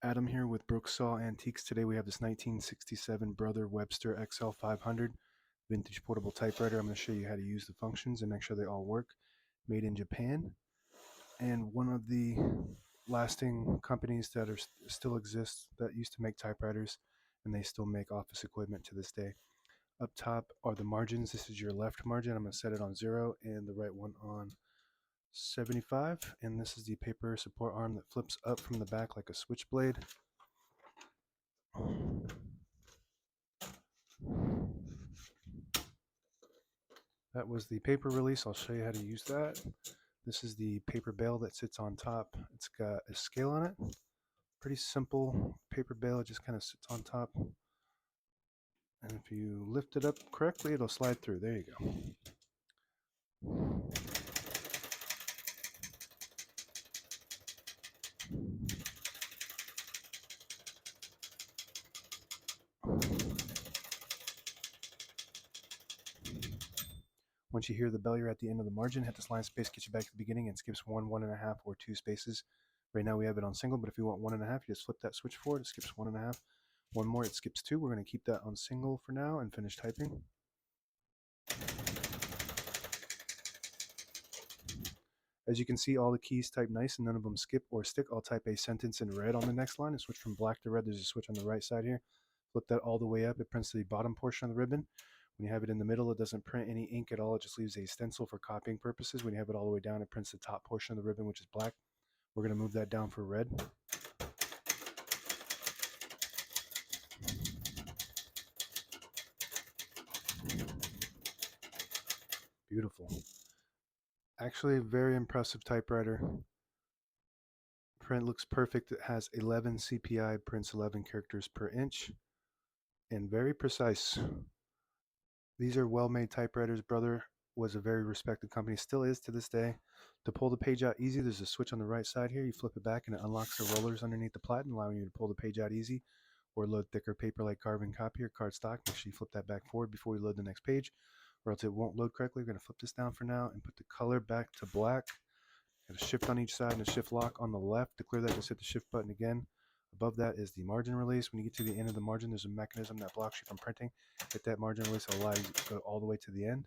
Adam here with Brooksaw Antiques. Today we have this 1967 Brother Webster XL-500 vintage portable typewriter. I'm going to show you how to use the functions and make sure they all work. Made in Japan, and one of the lasting companies that still exist that used to make typewriters, and they still make office equipment to this day. Up top are the margins. This is your left margin. I'm going to set it on 0 and the right one on 75, and this is the paper support arm that flips up from the back like a switchblade. That was the paper release. I'll show you how to use that. This is the paper bale that sits on top. It's got a scale on it. Pretty simple paper bale. It just kind of sits on top. And if you lift it up correctly, it'll slide through. There you go. Once you hear the bell, you're at the end of the margin. Hit this line space, get you back to the beginning, and skips 1, 1.5, or 2 spaces. Right now we have it on single, but if you want 1.5, you just flip that switch forward. It skips 1.5. One more, it skips 2. We're going to keep that on single for now and finish typing. As you can see, all the keys type nice and none of them skip or stick. I'll type a sentence in red on the next line and switch from black to red. There's a switch on the right side here. Flip that all the way up. It prints the bottom portion of the ribbon. When you have it in the middle, it doesn't print any ink at all. It just leaves a stencil for copying purposes. When you have it all the way down, it prints the top portion of the ribbon, which is black. We're going to move that down for red. Beautiful. Actually, a very impressive typewriter. Print looks perfect. It has 11 CPI, prints 11 characters per inch, and very precise. These are well-made typewriters. Brother was a very respected company, still is to this day. To pull the page out easy, there's a switch on the right side here. You flip it back and it unlocks the rollers underneath the platen, allowing you to pull the page out easy or load thicker paper like carbon copy or cardstock. Make sure you flip that back forward before we load the next page, or else it won't load correctly. We're going to flip this down for now and put the color back to black. Got a shift on each side and a shift lock on the left. To clear that, just hit the shift button again. Above that is the margin release. When you get to the end of the margin, there's a mechanism that blocks you from printing. Hit that margin release, it'll allow you to go all the way to the end.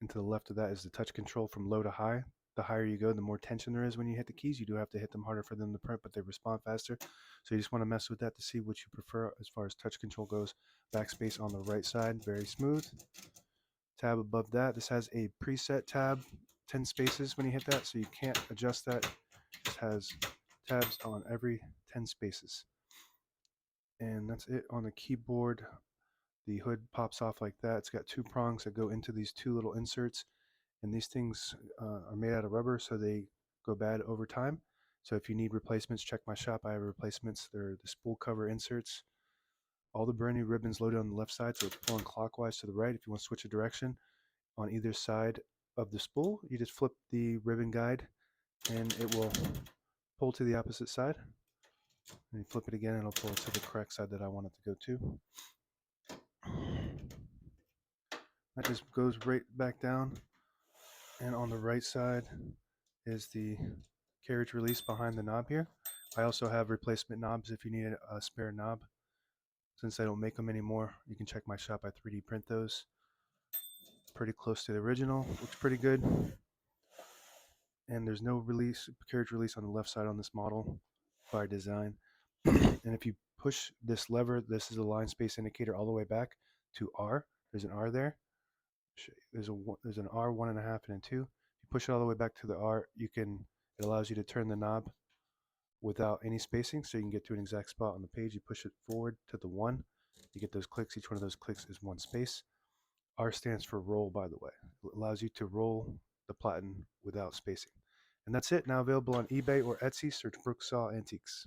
And to the left of that is the touch control from low to high. The higher you go, the more tension there is when you hit the keys. You do have to hit them harder for them to print, but they respond faster. So you just want to mess with that to see what you prefer as far as touch control goes. Backspace on the right side, very smooth. Tab above that, this has a preset tab, 10 spaces when you hit that, so you can't adjust that. It just has tabs on every 10 spaces. And that's it on the keyboard. The hood pops off like that. It's got 2 prongs that go into these 2 little inserts, and these things are made out of rubber, so they go bad over time. So if you need replacements, check my shop. I have replacements. They're the spool cover inserts. All the brand new ribbons loaded on the left side, so it's pulling clockwise to the right. If you want to switch a direction on either side of the spool, you just flip the ribbon guide and it will pull to the opposite side. And you flip it again and it'll pull it to the correct side that I want it to go to. That just goes right back down, and on the right side is the carriage release behind the knob here. I also have replacement knobs if you need a spare knob. Since I don't make them anymore, you can check my shop. I 3D print those. Pretty close to the original. Looks pretty good. And there's no carriage release on the left side on this model by design. And if you push this lever, this is a line space indicator all the way back to R. There's an R there. There's an R, 1.5, and a 2. If you push it all the way back to the R, it allows you to turn the knob without any spacing, so you can get to an exact spot on the page. You push it forward to the 1, you get those clicks. Each one of those clicks is 1 space. R stands for roll, by the way. It allows you to roll the platen without spacing. And that's it. Now available on eBay or Etsy. Search Brooksaw Antiques.